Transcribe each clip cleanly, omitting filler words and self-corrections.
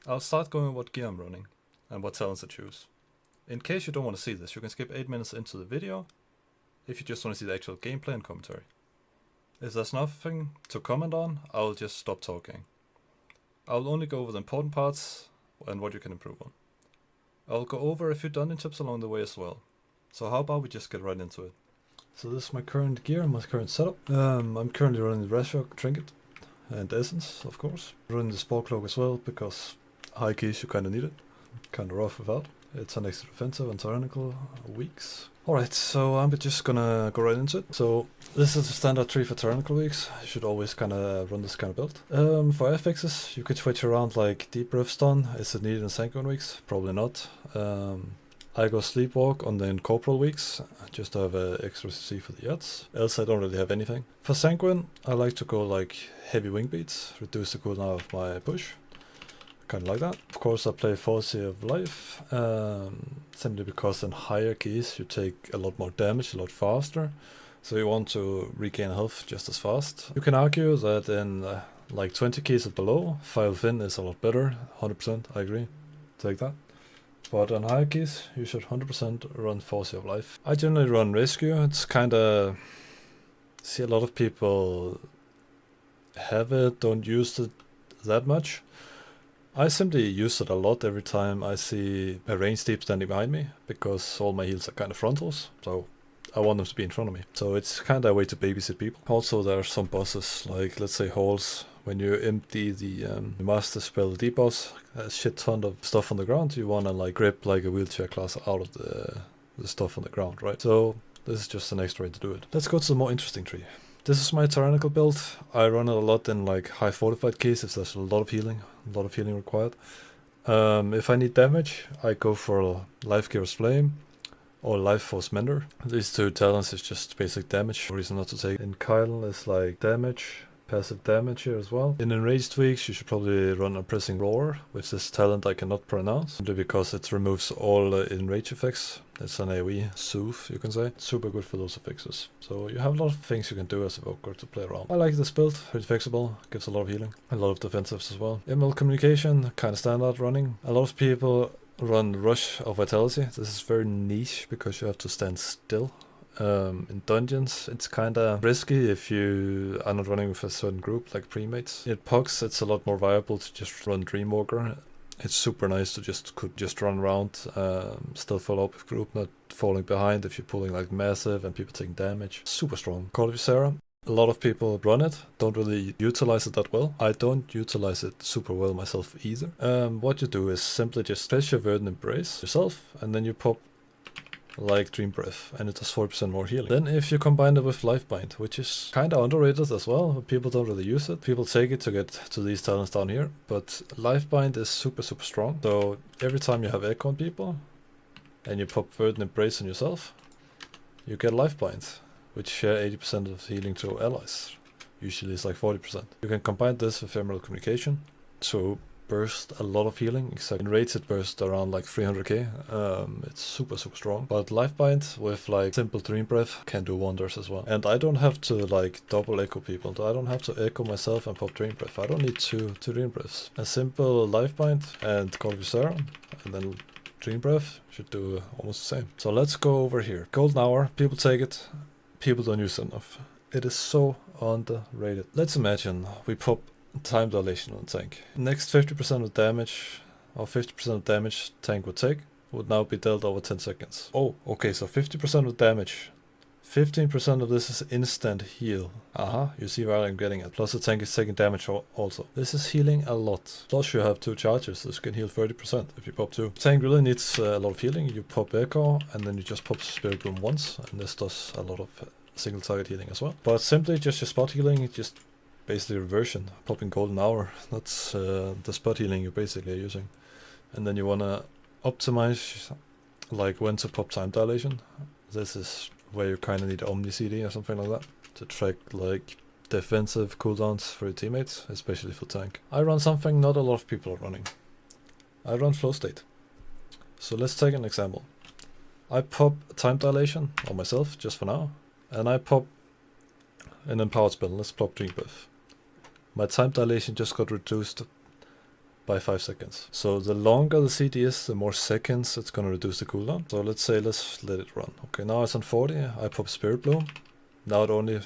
I'll start going with what gear I'm running and what talents I choose. In case you don't want to see this, you can skip 8 minutes into the video if you just want to see the actual gameplay and commentary. If there's nothing to comment on, I'll just stop talking. I'll only go over the important parts and what you can improve on. I'll go over a few dungeon tips along the way as well. So how about we just get right into it. So this is my current gear and my current setup. I'm currently running the Reshock Trinket and Essence, of course. Running the Sport Cloak as well because high keys you kinda need it. Kinda rough without. It's an extra defensive and tyrannical weeks. Alright, so I'm just gonna go right into it. So this is the standard tree for tyrannical weeks. You should always kinda run this kind of build. For affixes, you could switch around like deep breath stun. Is it needed in sanguine weeks? Probably not. I go sleepwalk on the incorporeal weeks, just to have extra CC for the yachts. Else I don't really have anything. For sanguine, I like to go like heavy wing beats, reduce the cooldown of my push. Kinda like that. Of course I play Force of Life, simply because in higher keys you take a lot more damage a lot faster, so you want to regain health just as fast. You can argue that in like 20 keys and below, File Fin is a lot better, 100%, I agree, take that. But on higher keys, you should 100% run Force of Life. I generally run Rescue, it's kinda... see a lot of people have it, don't use it that much. I simply use it a lot every time I see a range deep standing behind me, because all my heals are kind of frontals, so I want them to be in front of me. So it's kind of a way to babysit people. Also there are some bosses, like let's say halls, when you empty the master spell debuffs, a shit ton of stuff on the ground, you want to like grip like a wheelchair class out of the stuff on the ground, right? So this is just an extra way to do it. Let's go to the more interesting tree. This is my tyrannical build. I run it a lot in like high fortified keys if there's a lot of healing required. If I need damage, I go for Life Giver's Flame or Life Force Mender. These two talents is just basic damage, no reason not to take. In Kyle is like damage, passive damage here as well. In enraged weeks, you should probably run a Pressing Roar, which is talent I cannot pronounce, simply because it removes all enrage effects. It's an AoE soothe, you can say. Super good for those affixes. So you have a lot of things you can do as Evoker to play around. I like this build, pretty flexible, gives a lot of healing, a lot of defensives as well. ML communication, kind of standard running. A lot of people run Rush of Vitality. This is very niche because you have to stand still. In dungeons, it's kinda risky if you are not running with a certain group, like premates. In Pugs, it's a lot more viable to just run Dreamwalker. It's super nice to just run around, still follow up with group, not falling behind if you're pulling like massive and people taking damage. Super strong. Call of Sarah. A lot of people run it, don't really utilize it that well. I don't utilize it super well myself either. What you do is simply just press your Verdant Embrace yourself, and then you pop like Dream Breath, and it does 40% more healing. Then if you combine it with Life Bind, which is kinda underrated as well, but people don't really use it. People take it to get to these talents down here, but Life Bind is super strong. So every time you have echo on people, and you pop Verdant Embrace on yourself, you get Life Bind, which share 80% of healing to allies. Usually it's like 40%. You can combine this with Emerald Communication to burst a lot of healing, except in raids it bursts around like 300k. It's super strong, but Life Bind with like simple Dream Breath can do wonders as well. And I don't have to like double echo people. I don't have to echo myself and pop Dream Breath. I don't need two Dream Breaths. A simple Life Bind and Call of Visera, and then Dream Breath should do almost the same. So let's go over here. Golden Hour, people take it, people don't use it enough. It is so underrated. Let's imagine we pop time dilation on tank. Next 50% of damage, or 50% of damage tank would take, would now be dealt over 10 seconds. Oh, okay, so 50% of damage. 15% of this is instant heal. You see where I'm getting at. Plus the tank is taking damage also. This is healing a lot. Plus you have 2 charges, this can heal 30% if you pop 2. Tank really needs a lot of healing. You pop Echo, and then you just pop Spirit Bloom once, and this does a lot of single target healing as well. But simply just your spot healing, just basically reversion, popping Golden Hour. That's the spot healing you basically are using. And then you want to optimize like when to pop time dilation. This is where you kind of need Omni CD or something like that to track like defensive cooldowns for your teammates, especially for tank. I run something not a lot of people are running. I run Flow State. So let's take an example. I pop time dilation on myself just for now, and I pop an empowered spell. Let's pop Dream Breath. My time dilation just got reduced by 5 seconds. So the longer the CD is, the more seconds it's gonna reduce the cooldown. So let's let it run. Okay, now it's on 40, I pop Spirit Bloom. Now it only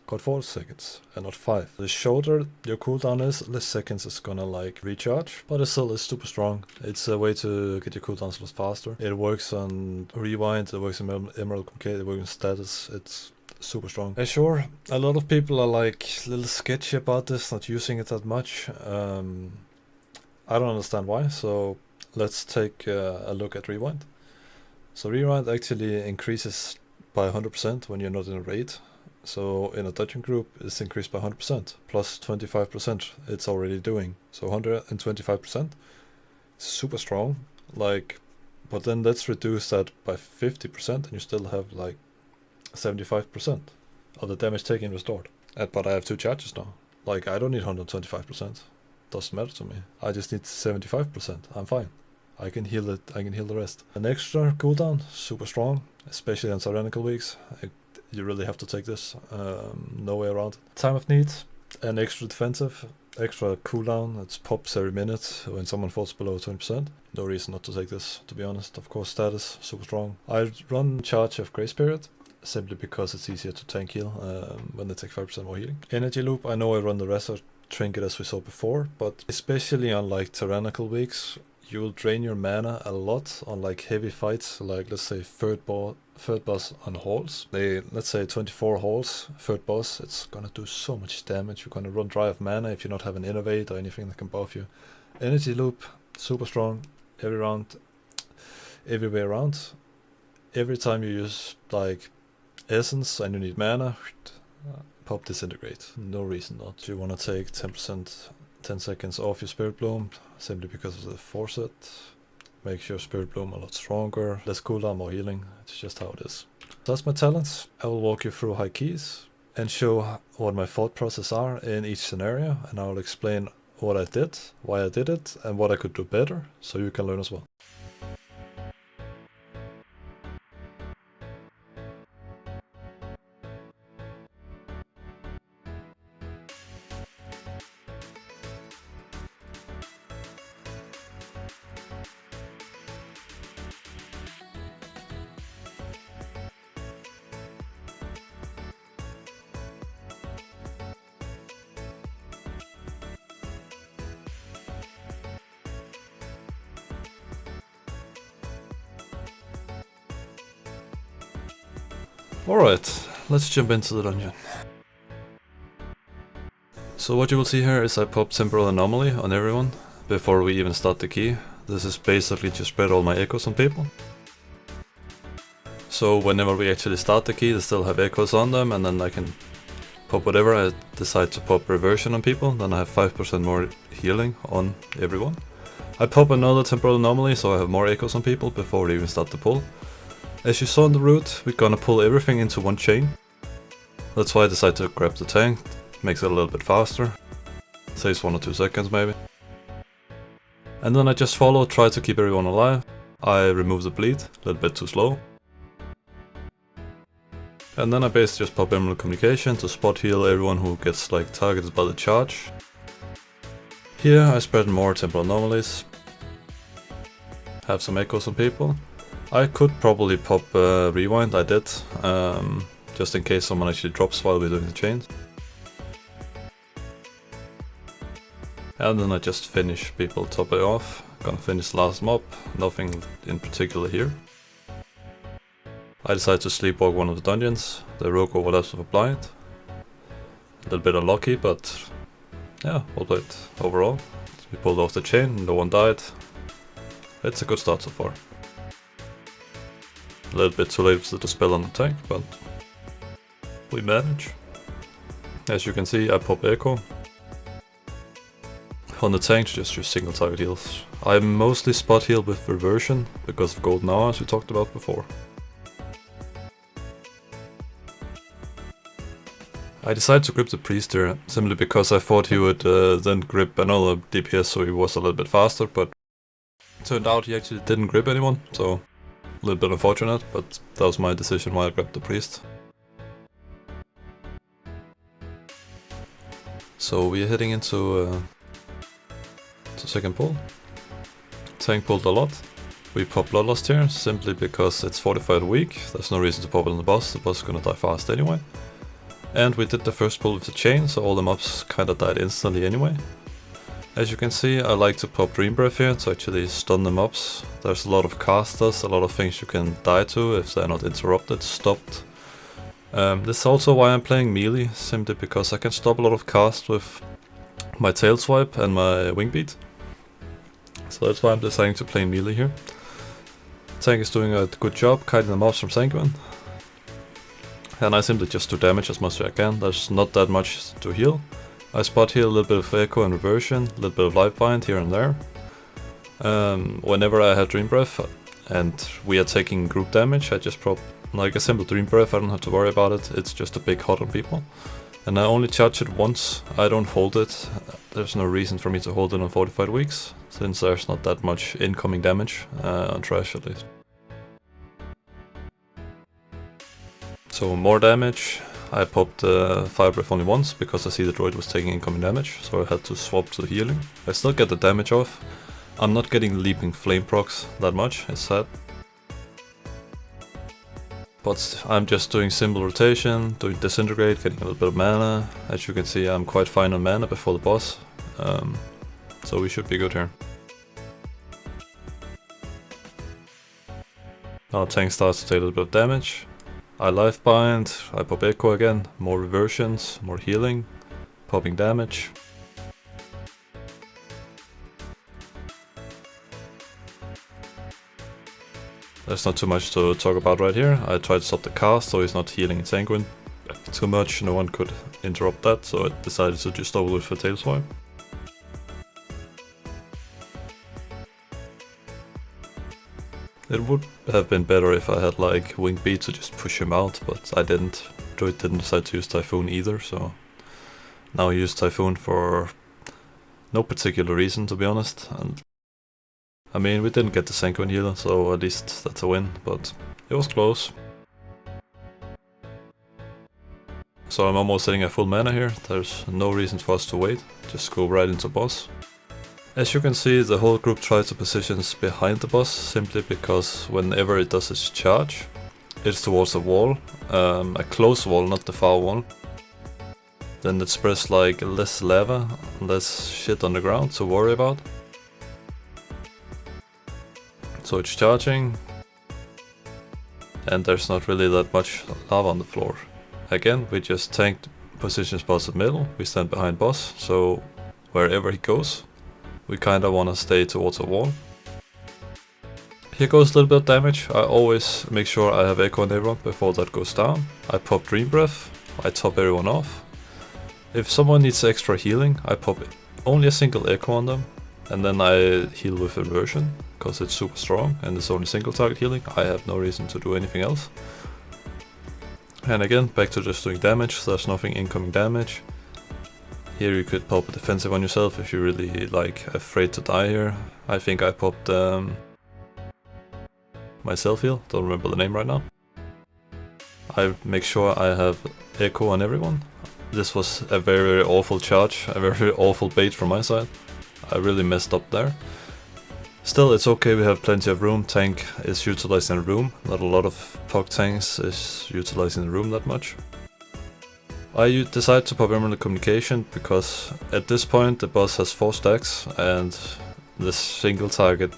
got 4 seconds and not 5. The shorter your cooldown is, less seconds it's gonna like recharge, but it still is super strong. It's a way to get your cooldowns a lot faster. It works on rewind, it works in Emerald Communicate, it works in status. It's super strong. And sure, a lot of people are like a little sketchy about this, not using it that much. I don't understand why, so let's take a look at rewind. So rewind actually increases by 100% when you're not in a raid. So in a dungeon group, it's increased by 100%, plus 25% it's already doing. So 125%, super strong. Like, but then let's reduce that by 50% and you still have like 75% of the damage taken restored. But I have 2 charges now. Like, I don't need 125%. Doesn't matter to me. I just need 75%. I'm fine. I can heal it. I can heal the rest. An extra cooldown, super strong, especially on tyrannical weeks. You really have to take this. No way around it. Time of need, an extra defensive, extra cooldown. It's pops every minute when someone falls below 20%. No reason not to take this, to be honest. Of course, status, super strong. I run charge of Grace Period, simply because it's easier to tank heal when they take 5% more healing. Energy loop, I know I run the rest of trinket as we saw before, but especially on like tyrannical weeks, you will drain your mana a lot on like heavy fights, like let's say third boss on halls. Let's say 24 halls, third boss, it's gonna do so much damage. You're gonna run dry of mana if you not have an innovate or anything that can buff you. Energy loop, super strong, every round, every way around. Every time you use like essence and you need mana, pop disintegrate. No reason not. You want to take 10%, 10 seconds off your Spirit Bloom, simply because of the Forset. Makes your Spirit Bloom a lot stronger. Less cooldown, more healing. It's just how it is. So that's my talents. I will walk you through high keys and show what my thought process are in each scenario, and I will explain what I did, why I did it, and what I could do better, so you can learn as well. Alright, let's jump into the dungeon. So what you will see here is I pop Temporal Anomaly on everyone before we even start the key. This is basically to spread all my echoes on people. So whenever we actually start the key, they still have echoes on them, and then I can pop whatever. I decide to pop Reversion on people, then I have 5% more healing on everyone. I pop another Temporal Anomaly so I have more echoes on people before we even start the pull. As you saw in the route, we're gonna pull everything into one chain. That's why I decided to grab the tank, makes it a little bit faster. Saves 1 or 2 seconds maybe. And then I just follow, try to keep everyone alive. I remove the bleed, a little bit too slow. And then I basically just pop Emerald Communication to spot heal everyone who gets like targeted by the charge. Here I spread more Temporal Anomalies. Have some echoes on people. I could probably pop Rewind, I did, just in case someone actually drops while we're doing the chains. And then I just finish people topping off. Gonna finish the last mob, nothing in particular here. I decided to sleepwalk one of the dungeons, the rogue overlaps with a blind. A little bit unlucky, but yeah, well played overall. We pulled off the chain, no one died. It's a good start so far. A little bit too late to the spell on the tank, but we manage. As you can see, I pop Echo. On the tank, just use single target heals. I mostly spot heal with Reversion, because of Golden Hour, as we talked about before. I decided to grip the Priest here, simply because I thought he would then grip another DPS so he was a little bit faster, but turned out he actually didn't grip anyone, so a little bit unfortunate, but that was my decision why I grabbed the Priest. So we're heading into to second pull. Tank pulled a lot. We pop Bloodlust here, simply because it's fortified weak. There's no reason to pop it on the boss is gonna die fast anyway. And we did the first pull with the chain, so all the mobs kinda died instantly anyway. As you can see, I like to pop Dream Breath here to actually stun the mobs. There's a lot of casters, a lot of things you can die to if they're not interrupted, stopped. This is also why I'm playing melee, simply because I can stop a lot of cast with my tail swipe and my wing beat. So that's why I'm deciding to play melee here. Tank is doing a good job kiting the mobs from Sanguine. And I simply just do damage as much as I can. There's not that much to heal. I spot heal a little bit of echo and reversion, a little bit of life bind here and there. Whenever I have Dream Breath and we are taking group damage, I just prop like a simple Dream Breath. I don't have to worry about it. It's just a big hot on people. And I only charge it once. I don't hold it. There's no reason for me to hold it on fortified weeks, since there's not that much incoming damage on trash at least. So more damage. I popped Fire Breath only once because I see the droid was taking incoming damage, so I had to swap to healing. I still get the damage off. I'm not getting Leaping Flame procs that much, it's sad. But I'm just doing simple rotation, doing Disintegrate, getting a little bit of mana. As you can see, I'm quite fine on mana before the boss. So we should be good here. Now tank starts to take a little bit of damage. I life bind, I pop echo again, more reversions, more healing, popping damage. There's not too much to talk about right here. I tried to stop the cast so he's not healing Sanguine too much, no one could interrupt that, so I decided to just double with a tail swipe. It would have been better if I had like Wing Beat to just push him out, but I didn't. Druid didn't decide to use Typhoon either, so now I use Typhoon for no particular reason, to be honest. And I mean, we didn't get the Sanguine healer, so at least that's a win, but it was close. So I'm almost sitting at full mana here. There's no reason for us to wait, just go right into boss. As you can see, the whole group tries to position behind the boss, simply because whenever it does its charge, it's towards a wall, a close wall, not the far wall. Then it spreads like less lava, less shit on the ground to worry about. So it's charging, and there's not really that much lava on the floor. Again, we just tanked position spots in the middle, we stand behind boss, so wherever he goes, we kinda wanna stay towards a wall. Here goes a little bit of damage. I always make sure I have echo on everyone before that goes down. I pop Dream Breath, I top everyone off. If someone needs extra healing, I pop only a single echo on them, and then I heal with Inversion, because it's super strong and it's only single target healing. I have no reason to do anything else. And again, back to just doing damage, there's nothing incoming damage. Here you could pop a defensive on yourself if you're really like afraid to die here. I think I popped my self-heal, don't remember the name right now. I make sure I have echo on everyone. This was a very awful charge, a very awful bait from my side. I really messed up there. Still, it's okay, we have plenty of room. Tank is utilizing the room, not a lot of POC tanks is utilizing the room that much. I decided to pop Emerald Communication because at this point the boss has 4 stacks and this single target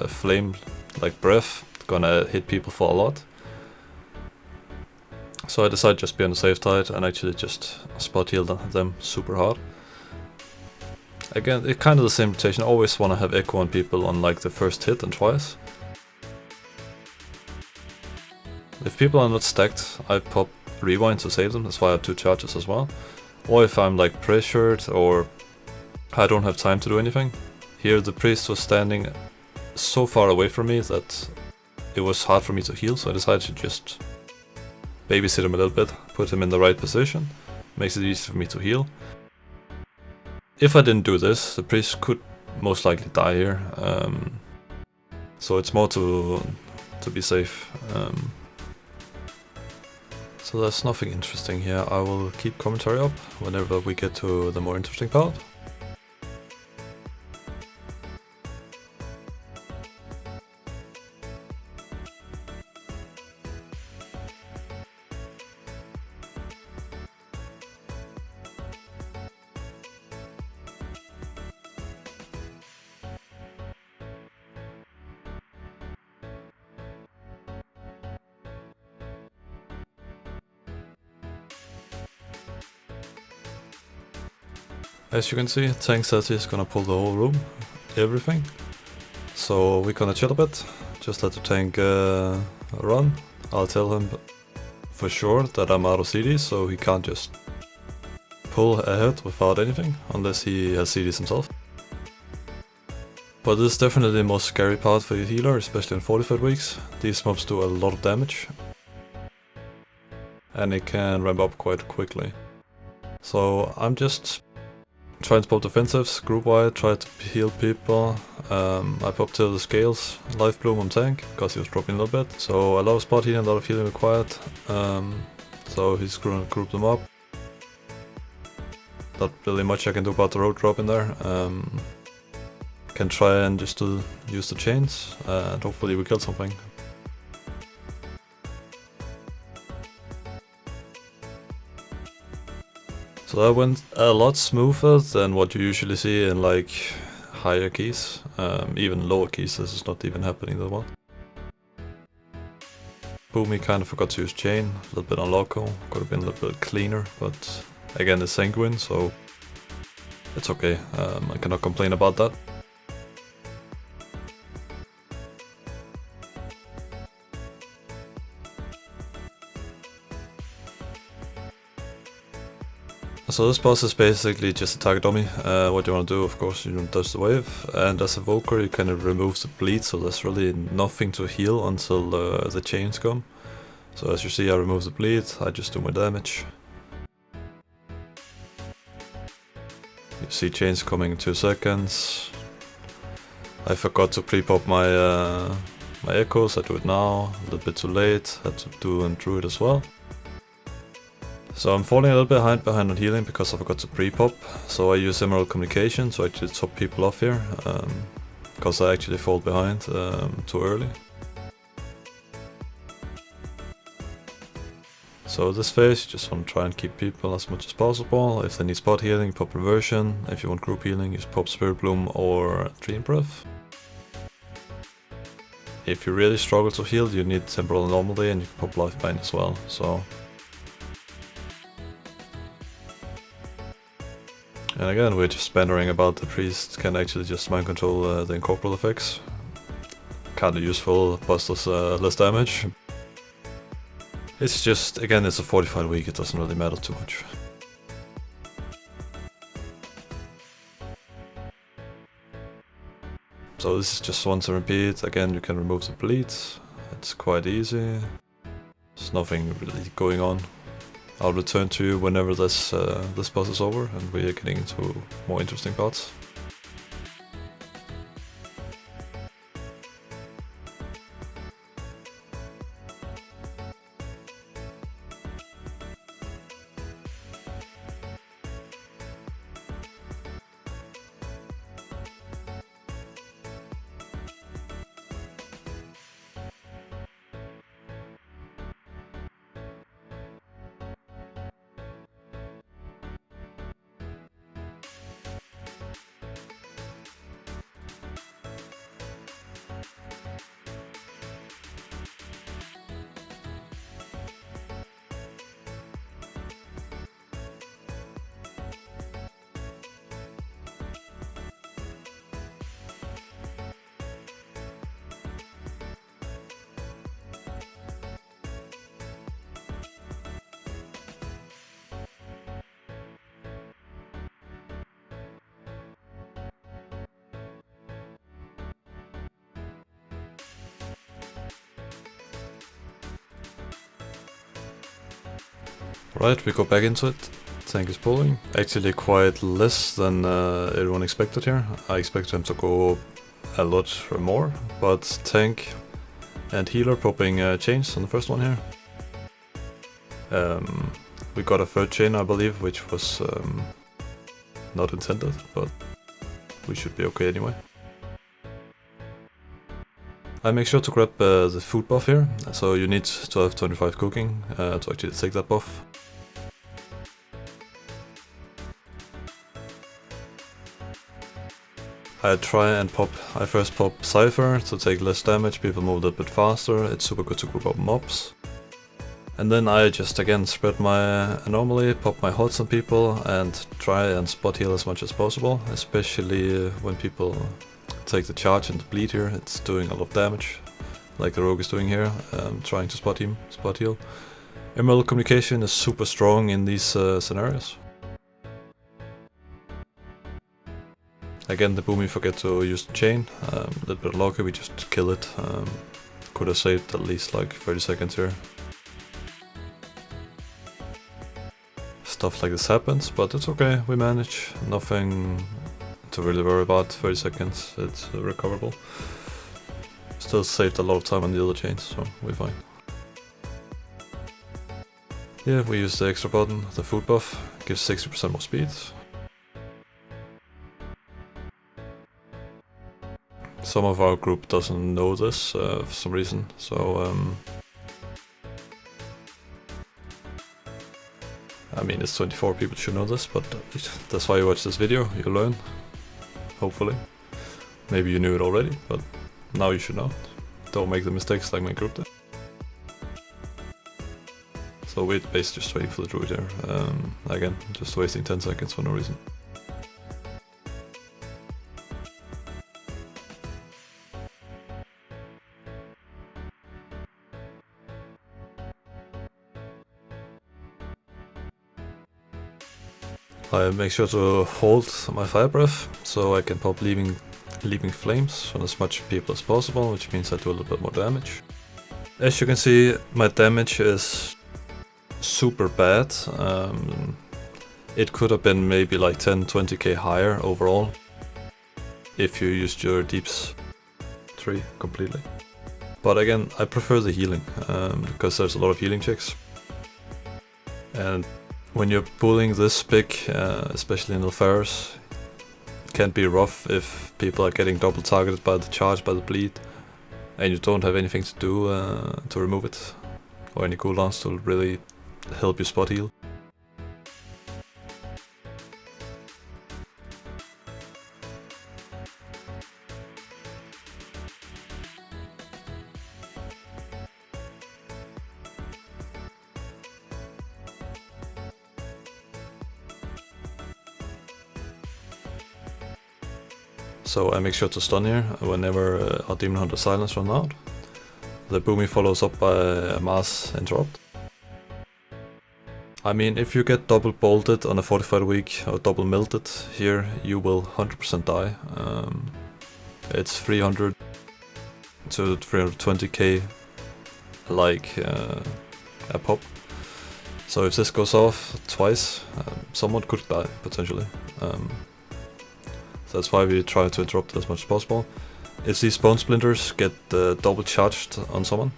flame like breath gonna hit people for a lot. So I decided just be on the safe side and actually just spot heal them super hard. Again, it's kind of the same rotation. I always want to have echo on people on like the first hit and twice. If people are not stacked, I pop Rewind to save them, that's why I have 2 charges as well. Or if I'm like pressured or I don't have time to do anything. Here the priest was standing so far away from me that it was hard for me to heal, so I decided to just babysit him a little bit, put him in the right position, makes it easy for me to heal. If I didn't do this, the priest could most likely die here, so it's more to be safe. So there's nothing interesting here. I will keep commentary up whenever we get to the more interesting part. As you can see, Tank says he's gonna pull the whole room, everything. So we're gonna chill a bit, just let the tank run. I'll tell him for sure that I'm out of CDs, so he can't just pull ahead without anything, unless he has CDs himself. But this is definitely the most scary part for your healer, especially in fortified weeks. These mobs do a lot of damage, and it can ramp up quite quickly. So I'm just trying to pop defensives, group wide, try to heal people. I popped to the scales, life bloom on tank, because he was dropping a little bit. So a lot of spot healing, a lot of healing required. So he's gonna group them up. Not really much I can do about the road drop in there. Can try and just use the chains, and hopefully we kill something. So that went a lot smoother than what you usually see in like higher keys. Even lower keys, this is not even happening that well. Boomy kind of forgot to use chain, a little bit on loco, could have been a little bit cleaner, but again it's sanguine, so it's okay. I cannot complain about that. So this boss is basically just a target dummy. What you want to do, of course, you dodge the wave, and as Evoker you kind of remove the bleed, so there's really nothing to heal until the chains come. So as you see, I remove the bleed, I just do my damage. You see chains coming in 2 seconds. I forgot to pre-pop my my echoes, I do it now, a little bit too late, had to do and druid as well. So I'm falling a little bit behind on healing because I forgot to pre-pop, so I use Emerald Communication to actually top people off here, because I actually fall behind too early. So this phase you just want to try and keep people as much as possible. If they need spot healing, pop Reversion. If you want group healing, use pop Spirit Bloom or Dream Breath. If you really struggle to heal, you need Temporal Anomaly, and you can pop Lifeline as well. So. And again, we're just bantering about the priest can actually just mind control the incorporeal effects. Kinda useful, plus does less damage. It's just, again, it's a fortified week, it doesn't really matter too much. So this is just once a repeat. Again, you can remove the bleeds. It's quite easy. There's nothing really going on. I'll return to you whenever this boss is over and we are getting into more interesting parts. Right, we go back into it. Tank is pulling. Actually quite less than everyone expected here. I expected him to go a lot more, but tank and healer popping chains on the first one here. We got a third chain, I believe, which was not intended, but we should be okay anyway. I make sure to grab the food buff here, so you need to have 25 cooking to actually take that buff. I first pop Cypher to take less damage, people move a little bit faster, it's super good to group up mobs. And then I just again spread my anomaly, pop my HOTS on people, and try and spot heal as much as possible, especially when people take the charge and bleed here. It's doing a lot of damage, like the rogue is doing here, trying to spot heal. Emerald communication is super strong in these scenarios. Again, the Boomy forget to use the chain, a little bit of locker, we just kill it. Could have saved at least like 30 seconds here. Stuff like this happens, but it's okay, we manage. Nothing to really worry about, 30 seconds, it's recoverable. Still saved a lot of time on the other chains, so we're fine. Yeah, we use the extra button, the food buff, gives 60% more speed. Some of our group doesn't know this for some reason, so I mean, it's 24 people should know this, but that's why you watch this video, you learn, hopefully. Maybe you knew it already, but now you should know it. Don't make the mistakes like my group did. So we're basically just waiting for the druid here. Again, just wasting 10 seconds for no reason. I make sure to hold my fire breath so I can pop leaving flames on as much people as possible, which means I do a little bit more damage. As you can see, my damage is super bad. It could have been maybe like 10-20k higher overall if you used your deeps 3 completely. But again, I prefer the healing because there's a lot of healing checks. And when you're pulling this big, especially in Neltharus, it can be rough if people are getting double targeted by the charge, by the bleed, and you don't have anything to do to remove it, or any cooldowns to really help you spot heal. So I make sure to stun here whenever our Demon Hunter silence runs out. The Boomy follows up by a mass interrupt. I mean, if you get double bolted on a fortified week or double melted here, you will 100% die. It's 300 to 320k like a pop. So if this goes off twice, someone could die potentially. So that's why we try to interrupt it as much as possible. If these bone splinters get double charged on someone,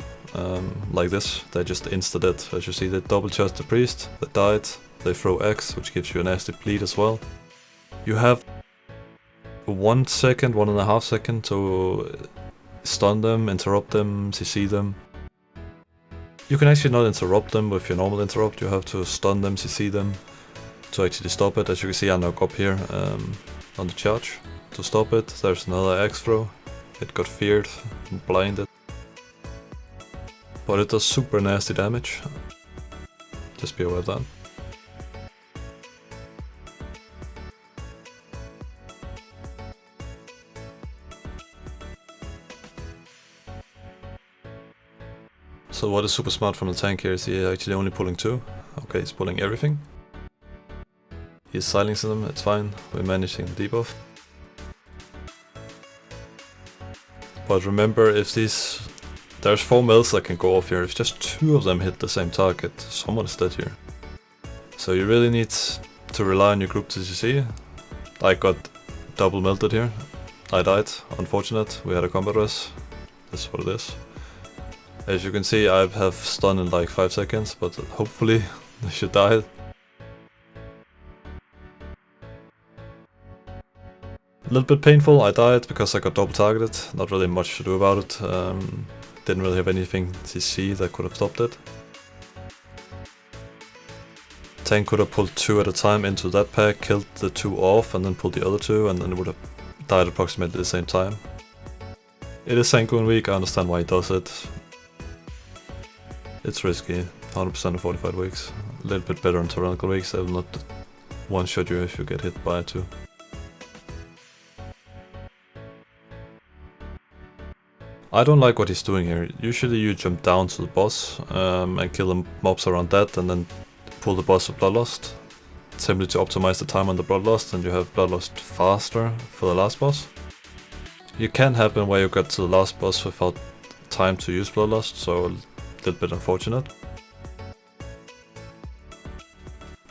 like this, they just insta-dead. As you see, they double charged the priest, they died, they throw X, which gives you a nasty bleed as well. You have 1 second, 1.5 seconds to stun them, interrupt them, CC them. You can actually not interrupt them with your normal interrupt, you have to stun them, CC them to actually stop it. As you can see, I knock up here on the charge to stop it. There's another X throw. It got feared and blinded. But it does super nasty damage. Just be aware of that. So what is super smart from the tank here is he's actually only pulling 2. Okay, he's pulling everything. He's silencing them, it's fine. We're managing the debuff. But remember, if there's 4 mills that can go off here, if just 2 of them hit the same target, someone is dead here. So you really need to rely on your group to CC. I got double melted here. I died, unfortunate, we had a combat res. That's what it is. As you can see, I have stun in like 5 seconds, but hopefully they should die. A little bit painful, I died because I got double targeted, not really much to do about it. Didn't really have anything CC that could have stopped it. Tank could have pulled 2 at a time into that pack, killed the 2 off and then pulled the other 2, and then it would have died approximately the same time. It is Sanguine week, I understand why he does it. It's risky. 100% on fortified weeks. A little bit better on tyrannical weeks. They will not one-shot you if you get hit by it too. I don't like what he's doing here. Usually you jump down to the boss and kill the mobs around that and then pull the boss with Bloodlust. Simply to optimize the time on the Bloodlust, and you have Bloodlust faster for the last boss. It can happen where you get to the last boss without time to use Bloodlust, so a little bit unfortunate.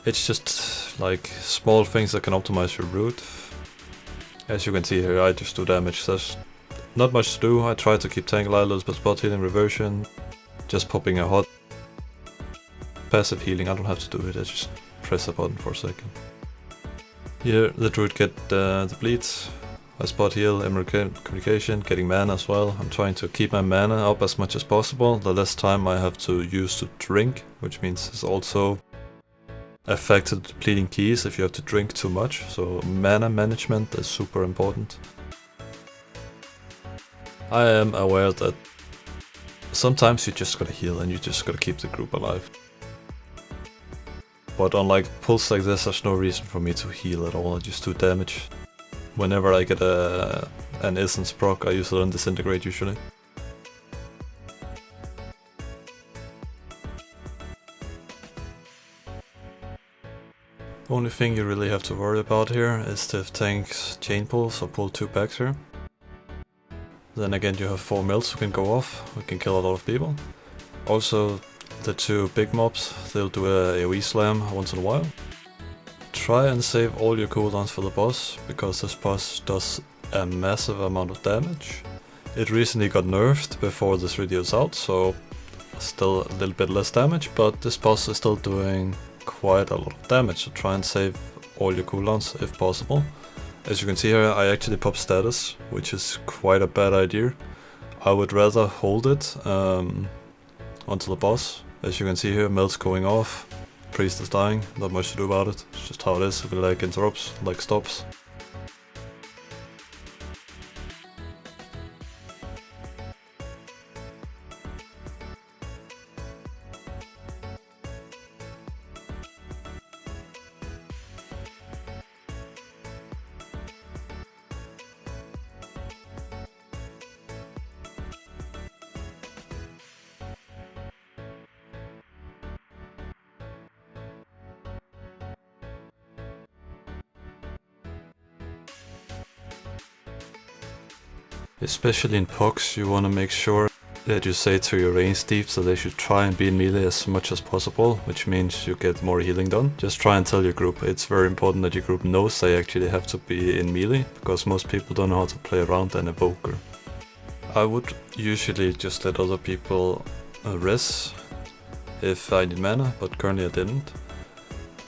It's just like small things that can optimize your route. As you can see here, I just do damage. There's not much to do. I try to keep tank alive, a little bit spot healing, reversion, just popping a hot. Passive healing, I don't have to do it, I just press a button for a second. Here the druid get the bleeds. I spot heal, emerald communication, getting mana as well. I'm trying to keep my mana up as much as possible. The less time I have to use to drink, which means it's also affected depleting keys if you have to drink too much. So mana management is super important. I am aware that sometimes you just gotta heal and you just gotta keep the group alive. But unlike pulls like this, there's no reason for me to heal at all, I just do damage. Whenever I get an essence proc, I use it on disintegrate usually. Only thing you really have to worry about here is if tanks chain pulls or pull 2 packs here. Then again you have 4 mills who can go off, we can kill a lot of people. Also the 2 big mobs, they'll do a AoE slam once in a while. Try and save all your cooldowns for the boss, because this boss does a massive amount of damage. It recently got nerfed before this video is out, so still a little bit less damage, but this boss is still doing quite a lot of damage, so try and save all your cooldowns if possible. As you can see here, I actually pop status, which is quite a bad idea. I would rather hold it until the boss. As you can see here, melt's going off, priest is dying, not much to do about it. It's just how it is, if it like interrupts, like stops. Especially in pucks, you want to make sure that you say to your range deeps that they should try and be in melee as much as possible, which means you get more healing done. Just try and tell your group. It's very important that your group knows they actually have to be in melee, because most people don't know how to play around an Evoker. I would usually just let other people res if I need mana, but currently I didn't.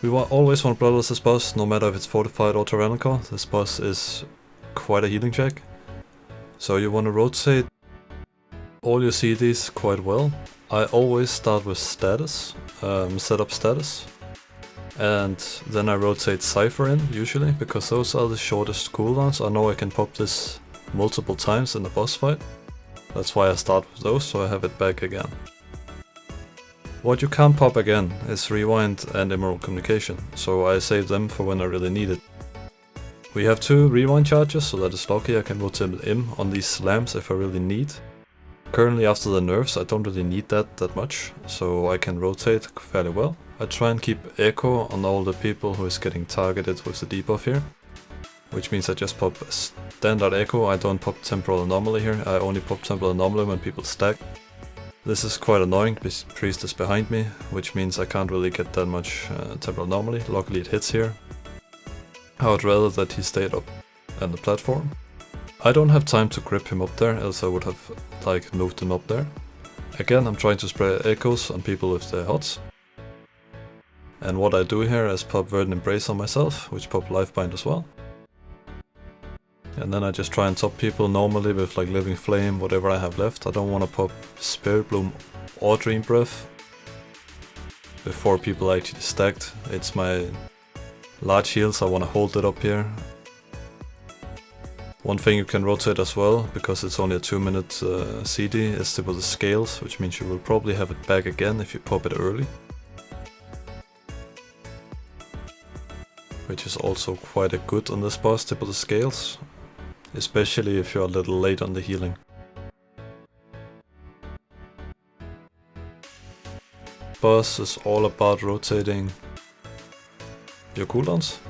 We always want to bloodlust this boss, no matter if it's fortified or tyrannical. This boss is quite a healing check. So you want to rotate all your CDs quite well. I always start with status, setup status, and then I rotate Cypher in usually, because those are the shortest cooldowns. I know I can pop this multiple times in the boss fight. That's why I start with those, so I have it back again. What you can't pop again is Rewind and Emerald Communication, so I save them for when I really need it. We have 2 rewind charges, so that is lucky. I can rotate him on these slams if I really need. Currently after the nerfs I don't really need that much, so I can rotate fairly well. I try and keep echo on all the people who is getting targeted with the debuff here. Which means I just pop standard echo, I don't pop temporal anomaly here, I only pop temporal anomaly when people stack. This is quite annoying because priest is behind me, which means I can't really get that much temporal anomaly. Luckily it hits here. I would rather that he stayed up on the platform. I don't have time to grip him up there, else I would have like moved him up there. Again, I'm trying to spray echoes on people with their hots. And what I do here is pop Verdant Embrace on myself, which pop Lifebind as well. And then I just try and top people normally with like Living Flame, whatever I have left. I don't want to pop Spirit Bloom or Dream Breath before people are actually stacked. It's my large heals, I want to hold it up here. One thing you can rotate as well, because it's only a 2-minute CD, is with the scales, which means you will probably have it back again if you pop it early. Which is also quite a good on this boss, tip of the scales, especially if you're a little late on the healing. Boss is all about rotating your cooldowns.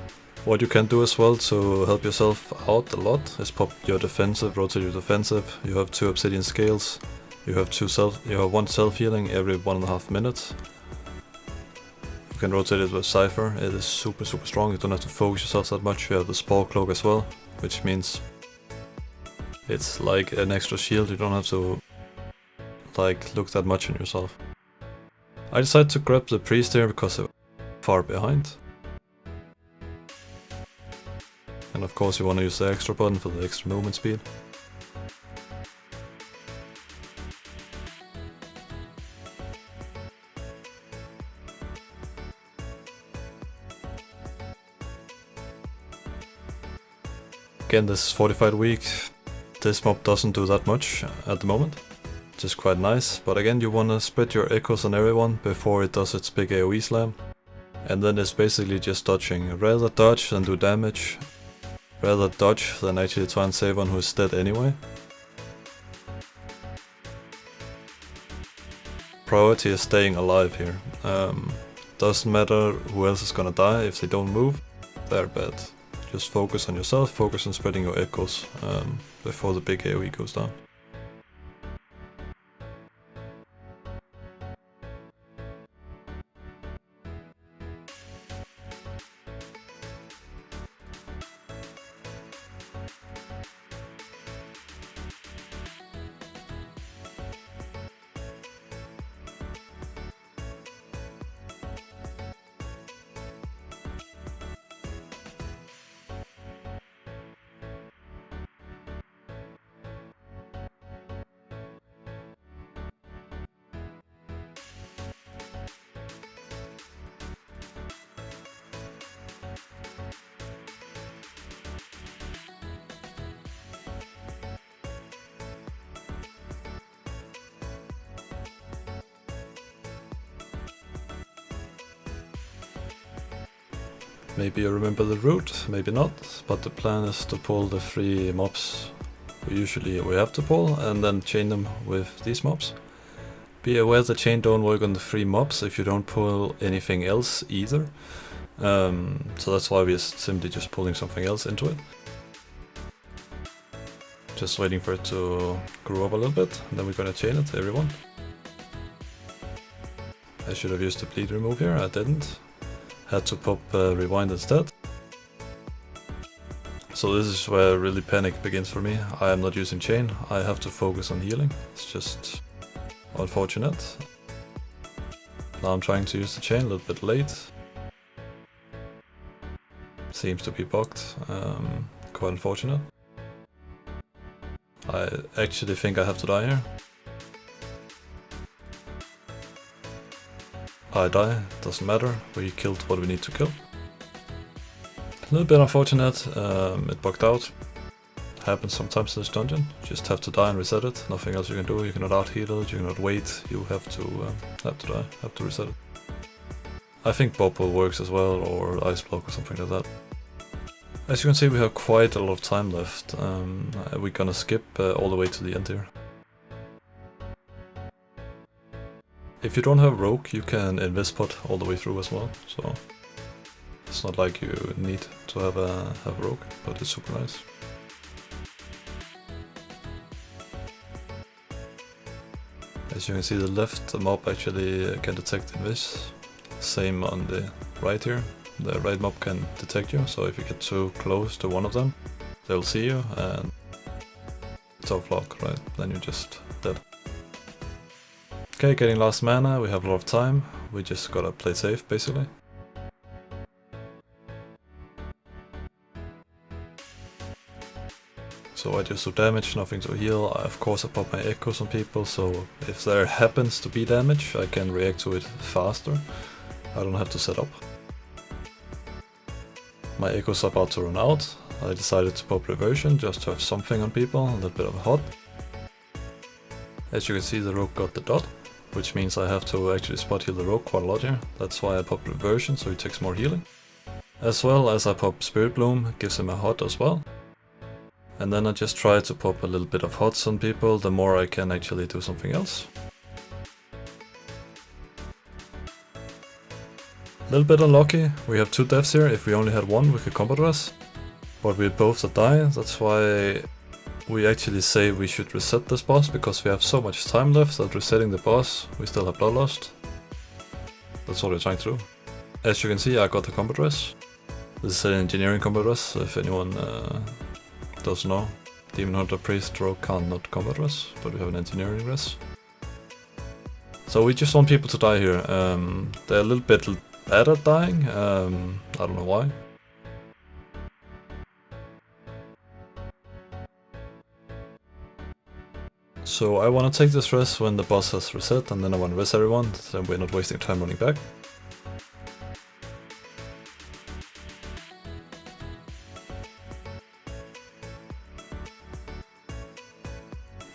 What you can do as well to help yourself out a lot is pop your defensive, rotate your defensive. You have 2 obsidian scales. You have 1 self healing every 1.5 minutes. You can rotate it with Cypher. It is super strong. You don't have to focus yourself that much. You have the Spore Cloak as well, which means it's like an extra shield. You don't have to like look that much on yourself. I decided to grab the priest here because they're far behind. And of course you want to use the extra button for the extra movement speed. Again, this is fortified weak. This mob doesn't do that much at the moment, which is quite nice. But again, you want to spread your echoes on everyone before it does its big AoE slam. And then it's basically just dodging. Rather dodge than do damage. Rather dodge than actually try and save one who is dead anyway. Priority is staying alive here. Doesn't matter who else is gonna die, if they don't move, they're bad. Just focus on yourself, focus on spreading your echoes before the big AoE goes down. Maybe you remember the route, maybe not, but the plan is to pull the 3 mobs we have to pull and then chain them with these mobs. Be aware the chain don't work on the 3 mobs if you don't pull anything else either. So that's why we're simply just pulling something else into it. Just waiting for it to grow up a little bit, and then we're gonna chain it, everyone. I should have used the bleed remove here, I didn't. Had to pop rewind instead. So this is where really panic begins for me. I am not using chain, I have to focus on healing. It's just unfortunate. Now I'm trying to use the chain a little bit late. Seems to be bugged, quite unfortunate. I actually think I have to die here. I die, doesn't matter, we killed what we need to kill. A little bit unfortunate, it bugged out. Happens sometimes in this dungeon, just have to die and reset it, nothing else you can do, you cannot out heal it, you cannot wait, you have to die, have to reset it. I think Bubble works as well, or Ice Block or something like that. As you can see, we have quite a lot of time left, we're gonna skip all the way to the end here. If you don't have Rogue, you can Invispot all the way through as well, so it's not like you need to have Rogue, but it's super nice. As you can see, the left mob actually can detect Invis. Same on the right here. The right mob can detect you, so if you get too close to one of them, they'll see you and it's off lock, right? Then you're just dead. Okay, getting last mana, we have a lot of time, we just gotta play safe basically. So I just do damage, nothing to heal. Of course I pop my echoes on people, so if there happens to be damage I can react to it faster. I don't have to set up. My echoes are about to run out, I decided to pop reversion just to have something on people, a little bit of a hot. As you can see, the rogue got the dot, which means I have to actually spot heal the rogue quite a lot here. That's why I pop reversion, so he takes more healing. As well as I pop Spirit Bloom, gives him a hot as well. And then I just try to pop a little bit of hots on people, the more I can actually do something else. A little bit unlucky, we have 2 deaths here. If we only had 1 we could combat res. But we both that die, that's why we actually say we should reset this boss, because we have so much time left that resetting the boss, we still have bloodlust. That's what we're trying to do. As you can see, I got the combat res. This is an engineering combat res, if anyone doesn't know. Demon Hunter Priest Rogue can't not combat res, but we have an engineering res. So we just want people to die here. They're a little bit bad at dying, I don't know why. So I want to take this res when the boss has reset, and then I want to res everyone, so we're not wasting time running back.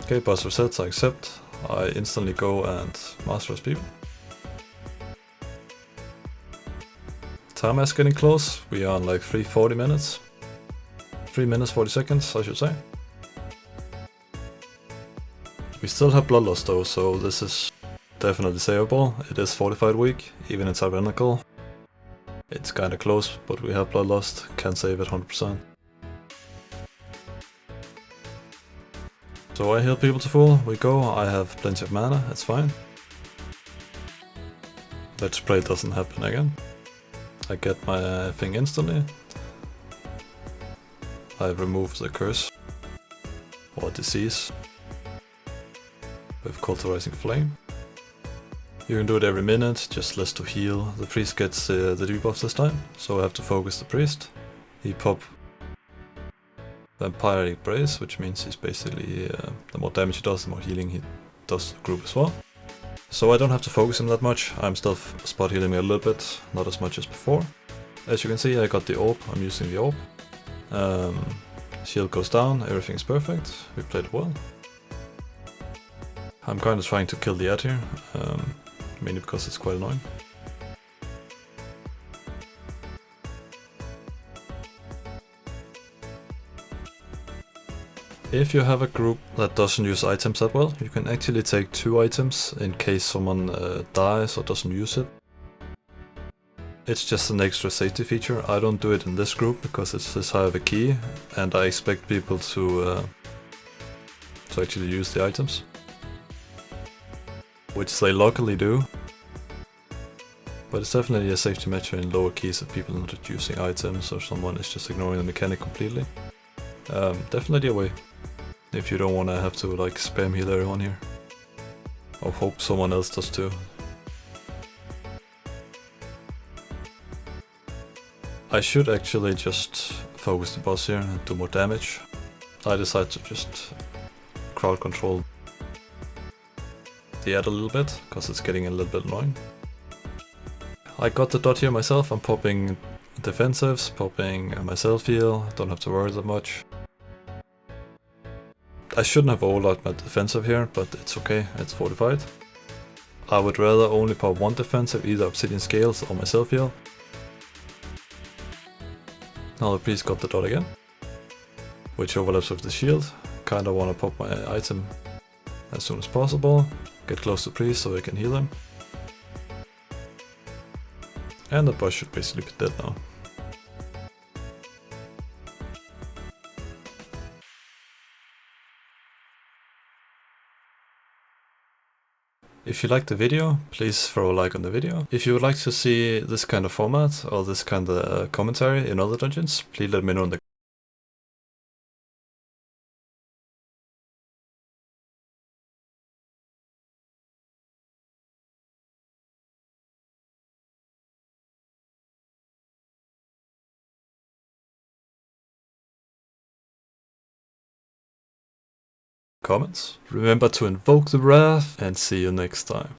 Okay, boss resets, I accept. I instantly go and master res people. Time is getting close, we are on like 3:40 minutes. 3 minutes 40 seconds, I should say. We still have bloodlust though, so this is definitely savable. It is fortified weak, even in tyrannical. It's kinda close, but we have bloodlust, can save it 100%. So I heal people to full, we go, I have plenty of mana, it's fine. That spray doesn't happen again. I get my thing instantly. I remove the curse or disease with Cultivating Flame. You can do it every minute, just less to heal. The priest gets the debuff this time, so I have to focus the priest. He pop Vampiric Brace, which means he's basically, the more damage he does, the more healing he does the group as well. So I don't have to focus him that much, I'm still spot healing me a little bit, not as much as before. As you can see, I got the orb, I'm using the orb. Shield goes down, everything's perfect, we played it well. I'm kind of trying to kill the ad here, mainly because it's quite annoying. If you have a group that doesn't use items that well, you can actually take 2 items in case someone dies or doesn't use it. It's just an extra safety feature. I don't do it in this group because it's this high of a key, and I expect people to actually use the items. Which they luckily do. But it's definitely a safety measure in lower keys if people are not using items or someone is just ignoring the mechanic completely. Definitely a way. If you don't want to have to like spam heal everyone here. Or hope someone else does too. I should actually just focus the boss here and do more damage. I decided to just crowd control the ad a little bit, because it's getting a little bit annoying. I got the dot here myself, I'm popping defensives, popping myself heal, don't have to worry that much. I shouldn't have overloaded my defensive here, but it's okay, it's fortified. I would rather only pop 1 defensive, either Obsidian Scales or myself heal. Now the priest got the dot again, which overlaps with the shield. Kinda wanna pop my item as soon as possible, get close to priest so I can heal him. And the boss should basically be dead now. If you liked the video, please throw a like on the video. If you would like to see this kind of format or this kind of commentary in other dungeons, please let me know in the comments. Remember to invoke the wrath, and see you next time.